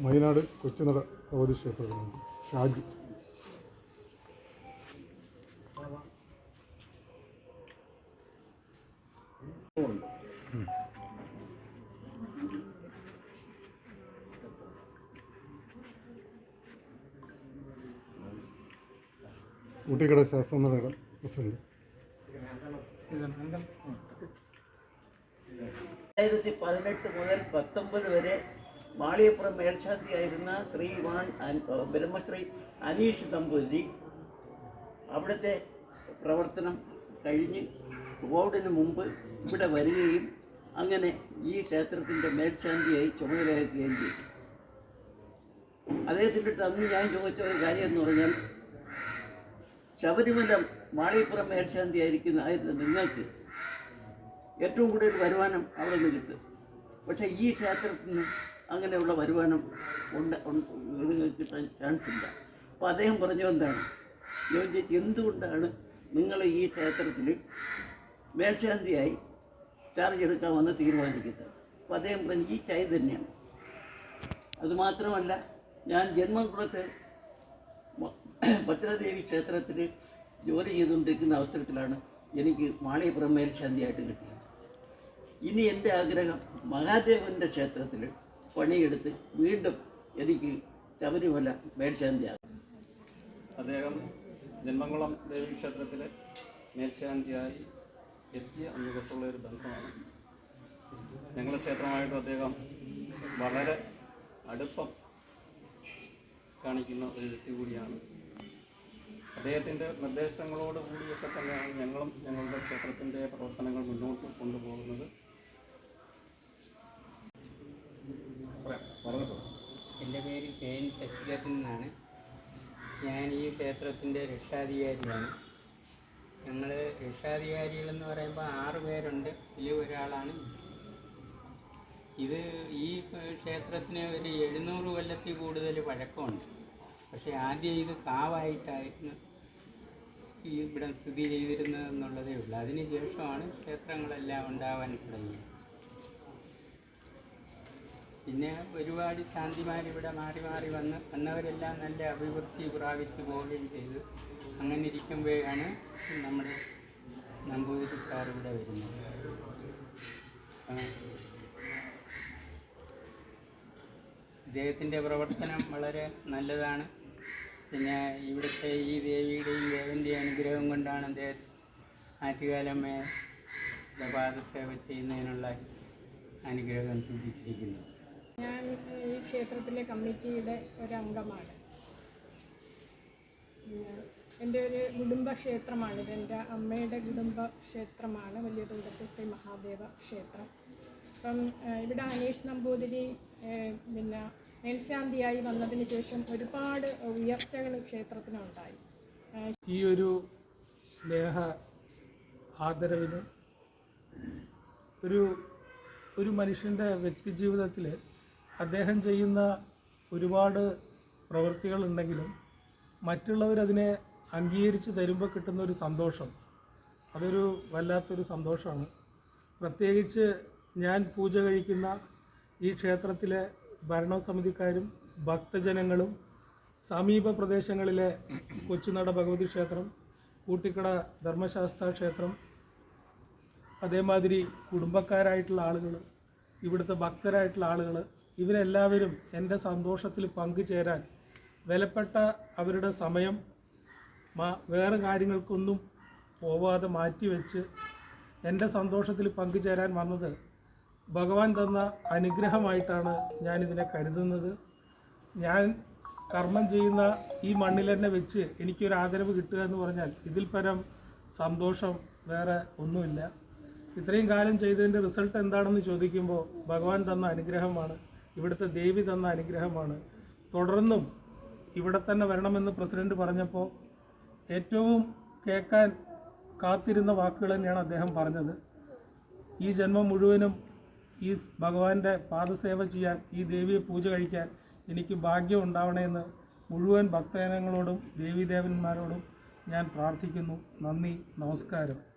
വയനാട് കൊച്ചുനട ഭഗവതി ക്ഷേത്രത്തിൽ ഷാജി. ഊട്ടിക്കട ശാസ്ത്രമേളയുടെ പ്രസിഡന്റ്. 2018 മുതൽ 19 വരെ മാളികപ്പുറം മേൽശാന്തിയായിരുന്ന ശ്രീമാൻ ബ്രഹ്മശ്രീ അനീഷ് നമ്പൂതിരി അവിടുത്തെ പ്രവർത്തനം കഴിഞ്ഞ് കോവിഡിന് മുമ്പ് ഇവിടെ വരികയും അങ്ങനെ ഈ ക്ഷേത്രത്തിൻ്റെ മേൽശാന്തിയായി ചുമതലയേൽക്കുകയും ചെയ്തു. അദ്ദേഹത്തിൻ്റെ അടുത്ത് അന്ന് ഞാൻ ചോദിച്ച ഒരു കാര്യം എന്ന് പറഞ്ഞാൽ, ശബരിമല മാളികപ്പുറം മേൽശാന്തിയായിരിക്കുന്ന നിങ്ങൾക്ക് ഏറ്റവും കൂടുതൽ വരുമാനം അവിടെ നിന്ന് കിട്ടും. പക്ഷേ ഈ ക്ഷേത്രത്തിൽ നിന്ന് അങ്ങനെയുള്ള വരുമാനം നിങ്ങൾക്ക് കിട്ടാൻ ചാൻസ് ഇല്ല. അപ്പോൾ അദ്ദേഹം പറഞ്ഞു എന്താണ് ചോദിച്ചിട്ട്, എന്തുകൊണ്ടാണ് നിങ്ങൾ ഈ ക്ഷേത്രത്തിൽ മേൽശാന്തിയായി ചാർജ് എടുക്കാമെന്ന് തീരുമാനിക്കുന്നത്? അപ്പോൾ അദ്ദേഹം പറഞ്ഞു ഈ ചൈതന്യമാണ്. അതുമാത്രമല്ല, ഞാൻ ജന്മംകുളത്ത് ഭദ്രദേവി ക്ഷേത്രത്തിൽ ജോലി ചെയ്തുകൊണ്ടിരിക്കുന്ന അവസരത്തിലാണ് എനിക്ക് മാളികപ്പുറം മേൽശാന്തിയായിട്ട് കിട്ടിയത്. ഇനി എൻ്റെ ആഗ്രഹം മഹാദേവൻ്റെ ക്ഷേത്രത്തിൽ പണിയെടുത്ത് വീണ്ടും എനിക്ക് ശബരിമല മേൽശാന്തിയാകും. അദ്ദേഹം ജന്മംകുളം ദേവീക്ഷേത്രത്തിൽ മേൽശാന്തിയായി എത്തിയ അന്നുതൊട്ടുള്ള ഒരു ബന്ധമാണ്. ഞങ്ങളുടെ ക്ഷേത്രമായിട്ട് അദ്ദേഹം വളരെ അടുപ്പം കാണിക്കുന്ന ഒരു വ്യക്തി കൂടിയാണ്. അദ്ദേഹത്തിൻ്റെ നിർദ്ദേശങ്ങളോട് കൂടിയൊക്കെ തന്നെയാണ് ഞങ്ങളും ഞങ്ങളുടെ ക്ഷേത്രത്തിൻ്റെ പ്രവർത്തനങ്ങൾ മുന്നോട്ട് കൊണ്ടുപോകുന്നത്. എൻ്റെ പേര് കെ.എൻ. ശശിധരൻ എന്നാണ്. ഞാൻ ഈ ക്ഷേത്രത്തിൻ്റെ രക്ഷാധികാരിയാണ്. ഞങ്ങൾ രക്ഷാധികാരികളെന്ന് പറയുമ്പോൾ 6 പേരുണ്ട്. ഇതിൽ ഒരാളാണ്. ഇത് ഈ ക്ഷേത്രത്തിന് ഒരു 700 കൊല്ലത്തിൽ കൂടുതൽ പഴക്കമുണ്ട്. പക്ഷേ ആദ്യം ഇത് കാവായിട്ടായിരുന്നു ഇവിടെ സ്ഥിതി ചെയ്തിരുന്നതെന്നുള്ളതേ ഉള്ളൂ. അതിന് ശേഷമാണ് ക്ഷേത്രങ്ങളെല്ലാം ഉണ്ടാവാൻ തുടങ്ങിയത്. പിന്നെ ഒരുപാട് ശാന്തിമാരിവിടെ മാറി മാറി വന്നവരെല്ലാം നല്ല അഭിവൃദ്ധി പ്രാപിച്ച് പോവുകയും ചെയ്തു. അങ്ങനെ ഇരിക്കുമ്പോഴാണ് നമ്മുടെ നമ്പൂതിരിക്കാർ ഇവിടെ വരുന്നത്. ഇദ്ദേഹത്തിൻ്റെ പ്രവർത്തനം വളരെ നല്ലതാണ്. പിന്നെ ഇവിടുത്തെ ഈ ദേവിയുടെയും ദേവൻ്റെയും അനുഗ്രഹം കൊണ്ടാണ് അദ്ദേഹം ആറ്റുകാലമ്മയുടെ പാദസേവ ചെയ്യുന്നതിനുള്ള അനുഗ്രഹം സിദ്ധിച്ചിരിക്കുന്നത്. ഞാൻ ഈ ക്ഷേത്രത്തിലെ കമ്മിറ്റിയുടെ ഒരംഗമാണ്. എൻ്റെ ഒരു കുടുംബക്ഷേത്രമാണിത്. എൻ്റെ അമ്മയുടെ കുടുംബക്ഷേത്രമാണ് വലിയ തോട്ടത്ത് ശ്രീ മഹാദേവ ക്ഷേത്രം. അപ്പം ഇവിടെ അനീഷ് നമ്പൂതിരി പിന്നെ മേൽശാന്തിയായി വന്നതിന് ശേഷം ഒരുപാട് ഉയർച്ചകൾ ക്ഷേത്രത്തിനുണ്ടായി. ഈ ഒരു സ്നേഹ ആദരവിന് ഒരു മനുഷ്യൻ്റെ വ്യക്തിജീവിതത്തിൽ അദ്ദേഹം ചെയ്യുന്ന ഒരുപാട് പ്രവൃത്തികളുണ്ടെങ്കിലും മറ്റുള്ളവരതിനെ അംഗീകരിച്ച് തരുമ്പോൾ കിട്ടുന്ന ഒരു സന്തോഷം, അതൊരു വല്ലാത്തൊരു സന്തോഷമാണ്. പ്രത്യേകിച്ച് ഞാൻ പൂജ കഴിക്കുന്ന ഈ ക്ഷേത്രത്തിലെ ഭരണസമിതിക്കാരും ഭക്തജനങ്ങളും സമീപ പ്രദേശങ്ങളിലെ കൊച്ചുനട ഭഗവതി ക്ഷേത്രം, ഊട്ടിക്കട ധർമ്മശാസ്ത്ര ക്ഷേത്രം, അതേമാതിരി കുടുംബക്കാരായിട്ടുള്ള ആളുകൾ, ഇവിടുത്തെ ഭക്തരായിട്ടുള്ള ആളുകൾ, ഇവരെല്ലാവരും എൻ്റെ സന്തോഷത്തിൽ പങ്കുചേരാൻ വിലപ്പെട്ട അവരുടെ സമയം വേറെ കാര്യങ്ങൾക്കൊന്നും പോവാതെ മാറ്റിവെച്ച് എൻ്റെ സന്തോഷത്തിൽ പങ്കുചേരാൻ വന്നത് ഭഗവാൻ തന്ന അനുഗ്രഹമായിട്ടാണ് ഞാനിതിനെ കരുതുന്നത്. ഞാൻ കർമ്മം ചെയ്യുന്ന ഈ മണ്ണിൽ തന്നെ വെച്ച് എനിക്കൊരു ആദരവ് കിട്ടുക എന്ന് പറഞ്ഞാൽ ഇതിൽ പരം സന്തോഷം വേറെ ഒന്നുമില്ല. ഇത്രയും കാലം ചെയ്തതിൻ്റെ റിസൾട്ട് എന്താണെന്ന് ചോദിക്കുമ്പോൾ ഭഗവാൻ തന്ന അനുഗ്രഹമാണ്, ഇവിടുത്തെ ദേവി തന്ന അനുഗ്രഹമാണ്. തുടർന്നും ഇവിടെ തന്നെ വരണമെന്ന് പ്രസിഡന്റ് പറഞ്ഞപ്പോൾ ഏറ്റവും കേൾക്കാൻ കാത്തിരുന്ന വാക്കുകൾ തന്നെയാണ് അദ്ദേഹം പറഞ്ഞത്. ഈ ജന്മം മുഴുവനും ഈ ഭഗവാന്റെ പാദസേവ ചെയ്യാൻ, ഈ ദേവിയെ പൂജ കഴിക്കാൻ എനിക്ക് ഭാഗ്യം ഉണ്ടാവണമെന്ന് മുഴുവൻ ഭക്തജനങ്ങളോടും ദേവീദേവന്മാരോടും ഞാൻ പ്രാർത്ഥിക്കുന്നു. നന്ദി, നമസ്കാരം.